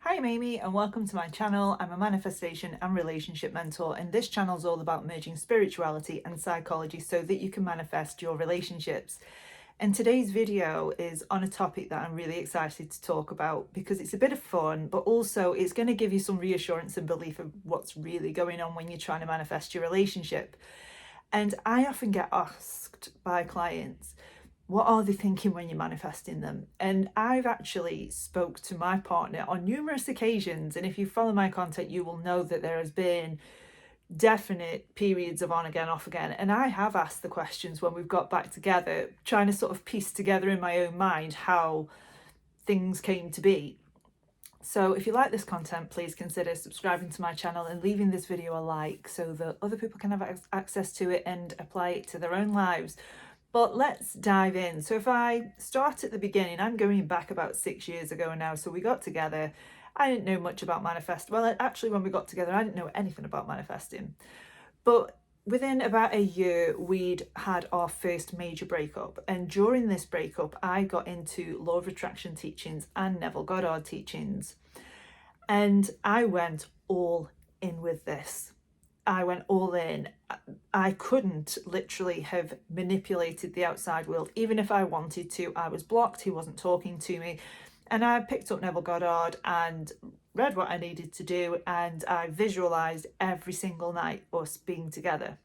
Hi, I'm Amy and welcome to my channel. I'm a manifestation and relationship mentor, and this channel is all about merging spirituality and psychology so that you can manifest your relationships. And today's video is on a topic that I'm really excited to talk about because it's a bit of fun, but also it's going to give you some reassurance and belief of what's really going on when you're trying to manifest your relationship. And I often get asked by clients, what are they thinking when you're manifesting them? And I've actually spoke to my partner on numerous occasions, and if you follow my content you will know that there has been definite periods of on again off again, and I have asked the questions when we've got back together, trying to sort of piece together in my own mind how things came to be. So if you like this content, please consider subscribing to my channel and leaving this video a like so that other people can have access to it and apply it to their own lives. But let's dive in. So if I start at the beginning, I'm going back about 6 years ago now. So we got together. I didn't know much about manifest. Well, actually, when we got together, I didn't know anything about manifesting. But within about a year, we'd had our first major breakup. And during this breakup, I got into Law of Attraction teachings and Neville Goddard teachings. And I went all in with this. I went all in. I couldn't literally have manipulated the outside world, even if I wanted to. I was blocked, he wasn't talking to me. And I picked up Neville Goddard and read what I needed to do, and I visualized every single night us being together.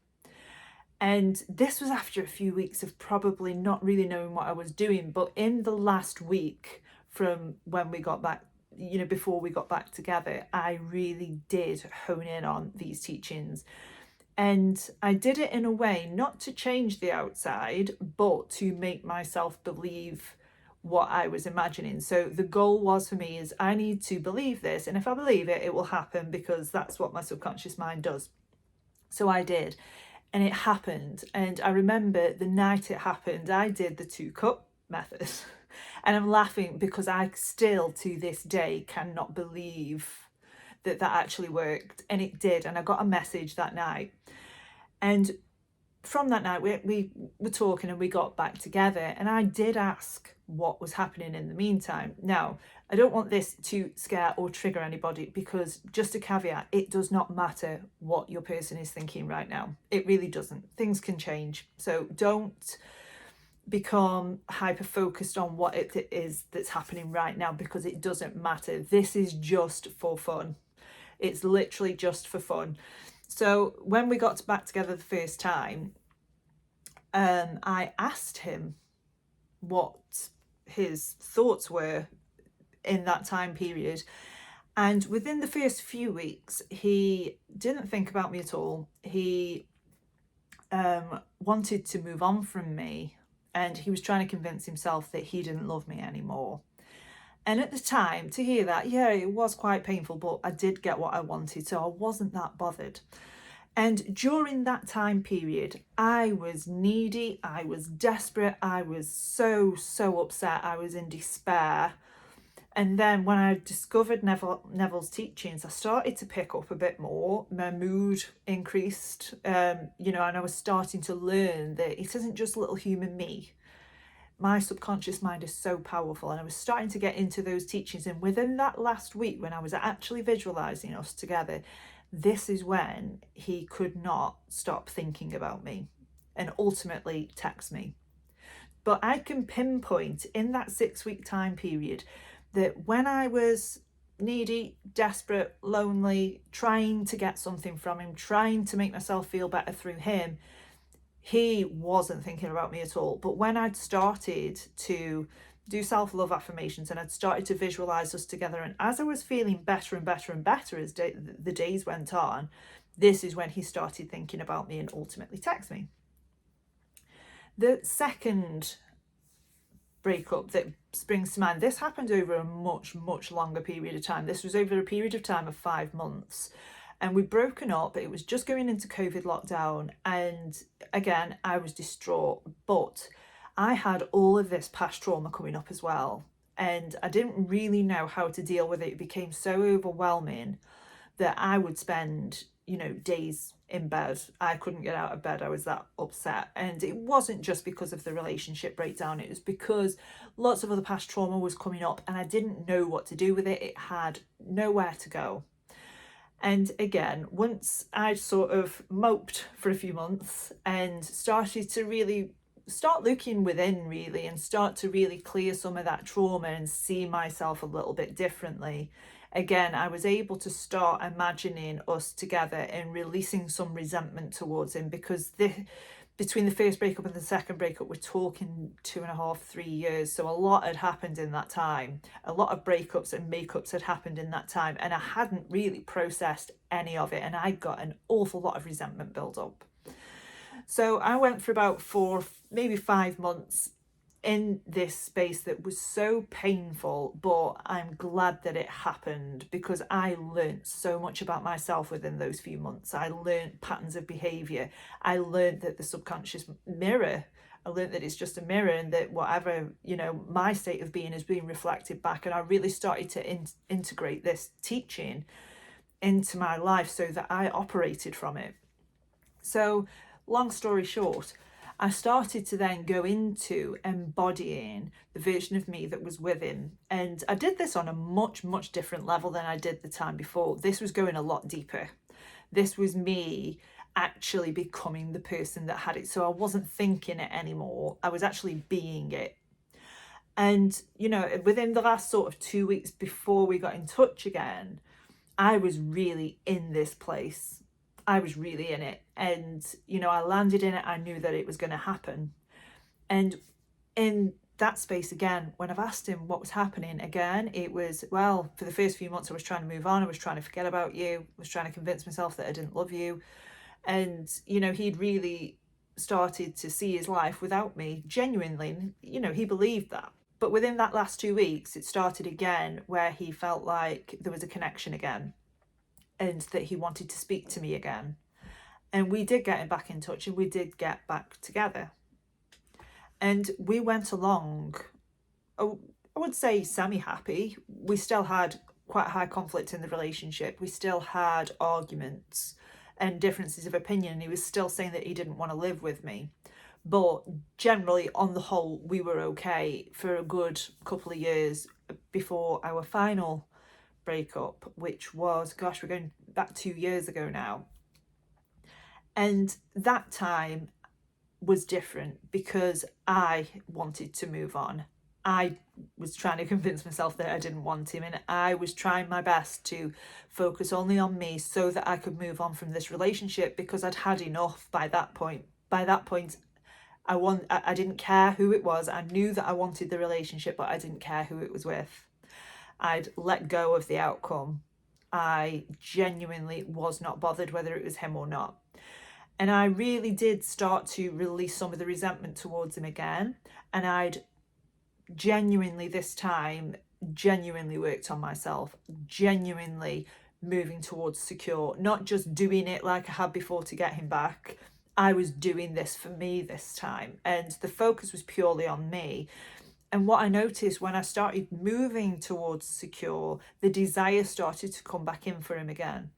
And this was after a few weeks of probably not really knowing what I was doing. But in the last week from when we got back, before we got back together, I really did hone in on these teachings. And I did it in a way not to change the outside, but to make myself believe what I was imagining. So the goal was for me is I need to believe this. And if I believe it, it will happen because that's what my subconscious mind does. So I did. And it happened. And I remember the night it happened, I did the 2 cup method. And I'm laughing because I still to this day cannot believe that that actually worked. And it did. And I got a message that night. And from that night, we were talking and we got back together. And I did ask what was happening in the meantime. Now, I don't want this to scare or trigger anybody because, just a caveat, it does not matter what your person is thinking right now. It really doesn't. Things can change. So don't become hyper focused on what it is that's happening right now because it doesn't matter. This is just for fun. It's literally just for fun. So when we got back together the first time, I asked him what his thoughts were in that time period. And within the first few weeks, he didn't think about me at all. He wanted to move on from me, and he was trying to convince himself that he didn't love me anymore. And at the time, to hear that, yeah, it was quite painful, but I did get what I wanted, so I wasn't that bothered. And during that time period, I was needy, I was desperate, I was so upset, I was in despair. And then when I discovered Neville's teachings, I started to pick up a bit more. My mood increased, and I was starting to learn that it isn't just little human me. My subconscious mind is so powerful, and I was starting to get into those teachings. And within that last week, when I was actually visualizing us together, this is when he could not stop thinking about me and ultimately text me. But I can pinpoint in that 6 week time period that when I was needy, desperate, lonely, trying to get something from him, trying to make myself feel better through him, he wasn't thinking about me at all. But when I'd started to do self-love affirmations and I'd started to visualize us together, and as I was feeling better and better and better as the days went on, this is when he started thinking about me and ultimately text me. The second breakup that springs to mind, this happened over a much longer period of time. This was over a period of time of 5 months, and we'd broken up. It was just going into COVID lockdown, and again I was distraught, but I had all of this past trauma coming up as well, and I didn't really know how to deal with it. It became so overwhelming that I would spend days in bed. I couldn't get out of bed. I was that upset. And it wasn't just because of the relationship breakdown. It was because lots of other past trauma was coming up and I didn't know what to do with it. It had nowhere to go. And again, once I sort of moped for a few months and started to really start looking within really and start to really clear some of that trauma and see myself a little bit differently, again, I was able to start imagining us together and releasing some resentment towards him, because between the first breakup and the second breakup, we're talking 2.5, 3 years. So a lot had happened in that time. A lot of breakups and makeups had happened in that time. And I hadn't really processed any of it. And I got an awful lot of resentment build up. So I went for about 4, maybe 5 months in this space that was so painful, but I'm glad that it happened, because I learned so much about myself within those few months. I learned patterns of behavior. I learned that the subconscious mirror, I learned that it's just a mirror, and that whatever, my state of being is being reflected back. And I really started to integrate this teaching into my life so that I operated from it. So long story short, I started to then go into embodying the version of me that was with him. And I did this on a much, much different level than I did the time before. This was going a lot deeper. This was me actually becoming the person that had it. So I wasn't thinking it anymore. I was actually being it. And, within the last sort of 2 weeks before we got in touch again, I was really in this place. I was really in it. And, I landed in it. I knew that it was going to happen. And in that space again, when I've asked him what was happening again, it was, well, for the first few months, I was trying to move on. I was trying to forget about you. I was trying to convince myself that I didn't love you. And, he'd really started to see his life without me. Genuinely, he believed that. But within that last 2 weeks, it started again where he felt like there was a connection again, and that he wanted to speak to me again. And we did get back in touch, and we did get back together. And we went along, I would say semi-happy. We still had quite high conflict in the relationship. We still had arguments and differences of opinion. He was still saying that he didn't want to live with me. But generally, on the whole, we were okay for a good couple of years before our final breakup, which was, gosh, we're going back 2 years ago now. And that time was different because I wanted to move on. I was trying to convince myself that I didn't want him, and I was trying my best to focus only on me so that I could move on from this relationship, because I'd had enough by that point. By that point, I didn't care who it was. I knew that I wanted the relationship, but I didn't care who it was with. I'd let go of the outcome. I genuinely was not bothered whether it was him or not. And I really did start to release some of the resentment towards him again. And I'd genuinely this time, genuinely worked on myself, genuinely moving towards secure, not just doing it like I had before to get him back. I was doing this for me this time. And the focus was purely on me. And what I noticed when I started moving towards secure, the desire started to come back in for him again.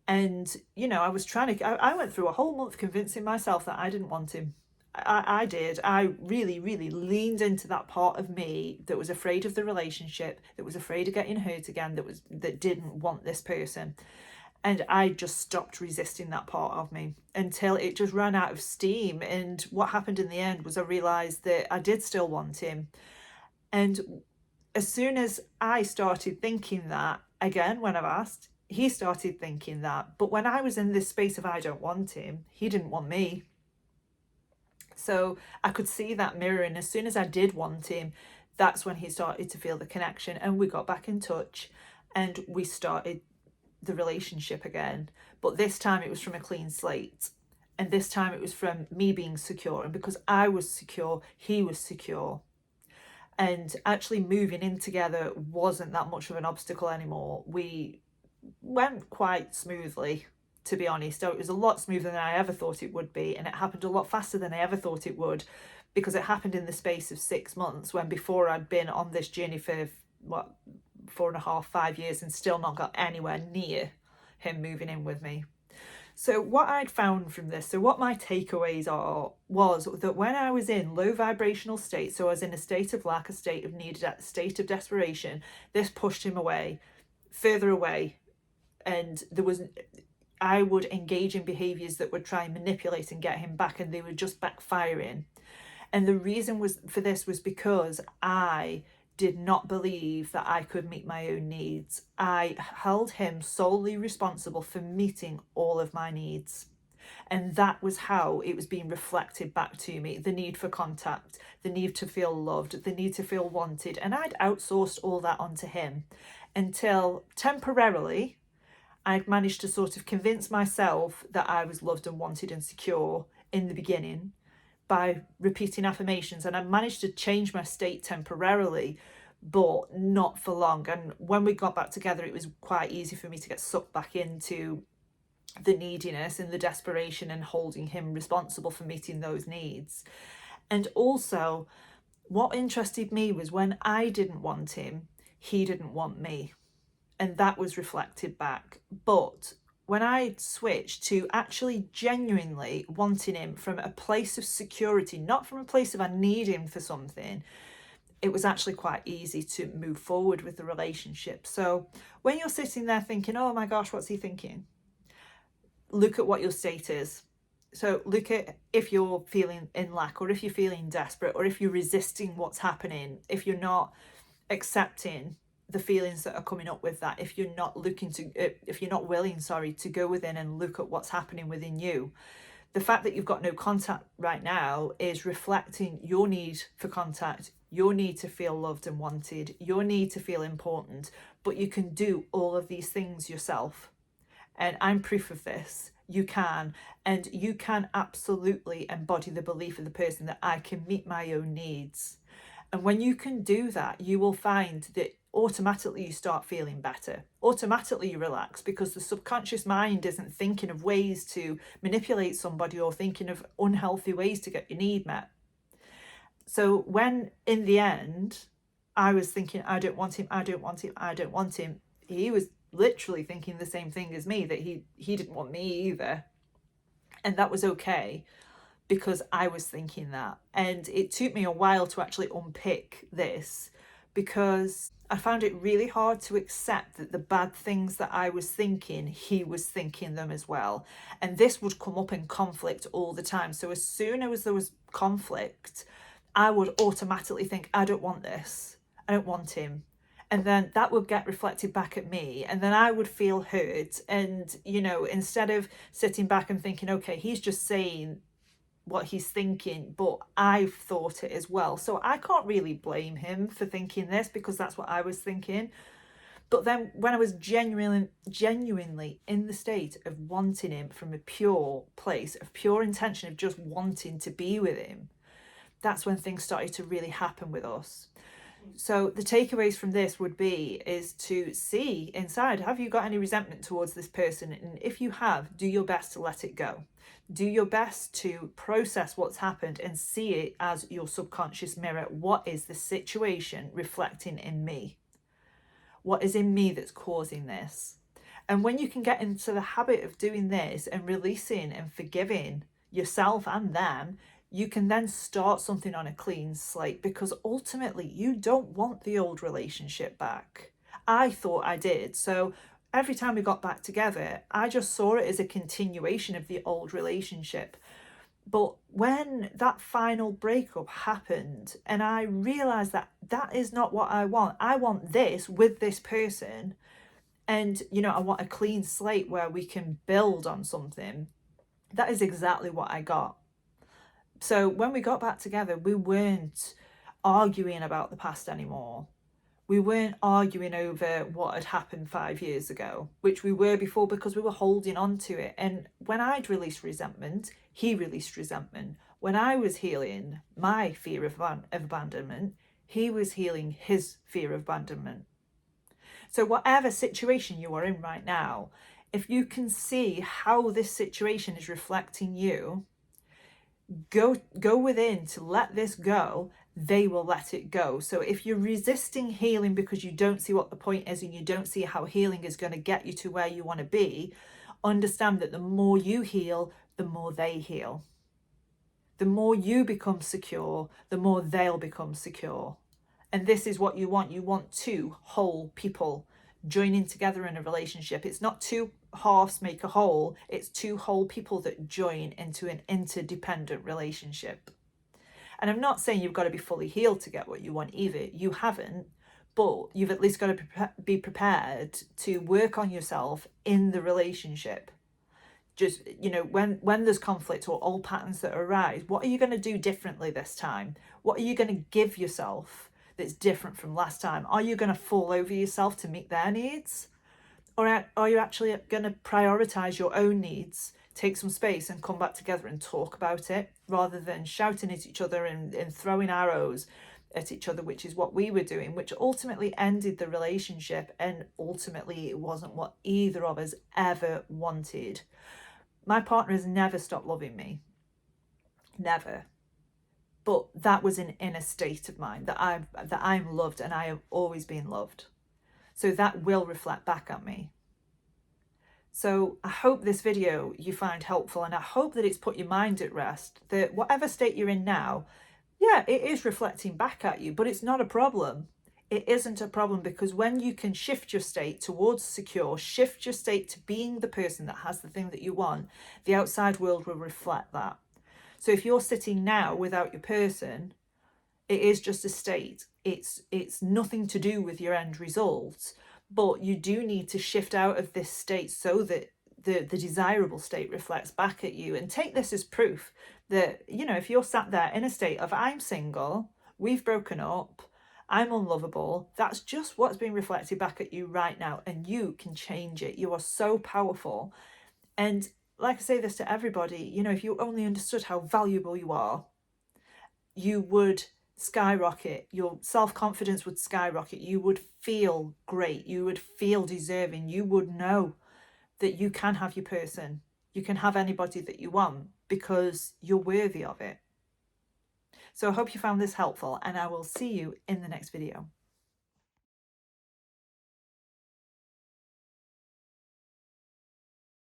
And, I was I went through a whole month convincing myself that I didn't want him. I did. I really, really leaned into that part of me that was afraid of the relationship, that was afraid of getting hurt again, that didn't want this person. And I just stopped resisting that part of me until it just ran out of steam. And what happened in the end was I realised that I did still want him. And as soon as I started thinking that, again, when I've asked, he started thinking that. But when I was in this space of I don't want him, he didn't want me. So I could see that mirror. And as soon as I did want him, that's when he started to feel the connection. And we got back in touch and we started the relationship again. But this time it was from a clean slate. And this time it was from me being secure. And because I was secure, he was secure. And actually moving in together wasn't that much of an obstacle anymore. We went quite smoothly, to be honest. So it was a lot smoother than I ever thought it would be. And it happened a lot faster than I ever thought it would, because it happened in the space of 6 months, when before I'd been on this journey for, 4.5, 5 years and still not got anywhere near him moving in with me. So what I'd found from this, so what my takeaways was that when I was in low vibrational state, so I was in a state of lack, a state of need, a state of desperation, this pushed him away, further away. And I would engage in behaviours that would try and manipulate and get him back, and they were just backfiring. And the reason for this was because I did not believe that I could meet my own needs. I held him solely responsible for meeting all of my needs. And that was how it was being reflected back to me. The need for contact, the need to feel loved, the need to feel wanted. And I'd outsourced all that onto him until temporarily I'd managed to sort of convince myself that I was loved and wanted and secure in the beginning by repeating affirmations, and I managed to change my state temporarily, but not for long. And when we got back together, it was quite easy for me to get sucked back into the neediness and the desperation and holding him responsible for meeting those needs. And also, what interested me was when I didn't want him, he didn't want me. And that was reflected back. But when I switched to actually genuinely wanting him from a place of security, not from a place of I need him for something, it was actually quite easy to move forward with the relationship. So when you're sitting there thinking, oh my gosh, what's he thinking? Look at what your state is. So look at if you're feeling in lack, or if you're feeling desperate, or if you're resisting what's happening, if you're not accepting the feelings that are coming up with that, if you're not willing to go within and look at what's happening within you. The fact that you've got no contact right now is reflecting your need for contact, your need to feel loved and wanted, your need to feel important. But you can do all of these things yourself, and I'm proof of this. You can, and you can absolutely embody the belief of the person that I can meet my own needs. And when you can do that, you will find that automatically you start feeling better. Automatically you relax, because the subconscious mind isn't thinking of ways to manipulate somebody or thinking of unhealthy ways to get your need met. So when in the end I was thinking, I don't want him, I don't want him, I don't want him, he was literally thinking the same thing as me, that he didn't want me either. And that was okay, because I was thinking that. And it took me a while to actually unpick this, because I found it really hard to accept that the bad things that I was thinking, he was thinking them as well. And this would come up in conflict all the time. So as soon as there was conflict, I would automatically think, I don't want this, I don't want him. And then that would get reflected back at me, and then I would feel hurt. And, instead of sitting back and thinking, okay, he's just saying what he's thinking, but I've thought it as well, so I can't really blame him for thinking this, because that's what I was thinking. But then when I was genuinely in the state of wanting him from a pure place of pure intention of just wanting to be with him, that's when things started to really happen with us. So the takeaways from this is to see inside, have you got any resentment towards this person? And if you have, do your best to let it go. Do your best to process what's happened and see it as your subconscious mirror. What is the situation reflecting in me? What is in me that's causing this? And when you can get into the habit of doing this and releasing and forgiving yourself and them, you can then start something on a clean slate, because ultimately you don't want the old relationship back. I thought I did. So every time we got back together, I just saw it as a continuation of the old relationship. But when that final breakup happened and I realized that that is not what I want this with this person. And, I want a clean slate where we can build on something. That is exactly what I got. So when we got back together, we weren't arguing about the past anymore. We weren't arguing over what had happened 5 years ago, which we were before, because we were holding on to it. And when I'd released resentment, he released resentment. When I was healing my fear of abandonment, he was healing his fear of abandonment. So whatever situation you are in right now, if you can see how this situation is reflecting you, go within to let this go, they will let it go. So if you're resisting healing because you don't see what the point is and you don't see how healing is going to get you to where you want to be, Understand that the more you heal, the more they heal. The more you become secure, the more they'll become secure. And this is what you want. You want two whole people joining together in a relationship. It's not two halves make a whole, it's two whole people that join into an interdependent relationship. And I'm not saying you've got to be fully healed to get what you want either. You haven't, but you've at least got to be prepared to work on yourself in the relationship. Just, when there's conflict or old patterns that arise, what are you going to do differently this time? What are you going to give yourself that's different from last time? Are you going to fall over yourself to meet their needs? Or are you actually going to prioritize your own needs, take some space and come back together and talk about it, rather than shouting at each other and throwing arrows at each other, which is what we were doing, which ultimately ended the relationship, and ultimately it wasn't what either of us ever wanted. My partner has never stopped loving me. Never. But that was an inner state of mine, that I'm loved and I have always been loved. So that will reflect back at me. So I hope this video you find helpful, and I hope that it's put your mind at rest, that whatever state you're in now, yeah, it is reflecting back at you, but it's not a problem. It isn't a problem, because when you can shift your state towards secure, shift your state to being the person that has the thing that you want, the outside world will reflect that. So if you're sitting now without your person, it is just a state. It's nothing to do with your end results, but you do need to shift out of this state so that the desirable state reflects back at you. And take this as proof that, if you're sat there in a state of I'm single, we've broken up, I'm unlovable, that's just what's being reflected back at you right now, and you can change it. You are so powerful. And like I say this to everybody, if you only understood how valuable you are, you would skyrocket. Your self-confidence would skyrocket. You would feel great. You would feel deserving. You would know that you can have your person. You can have anybody that you want, because you're worthy of it. So I hope you found this helpful, and I will see you in the next video.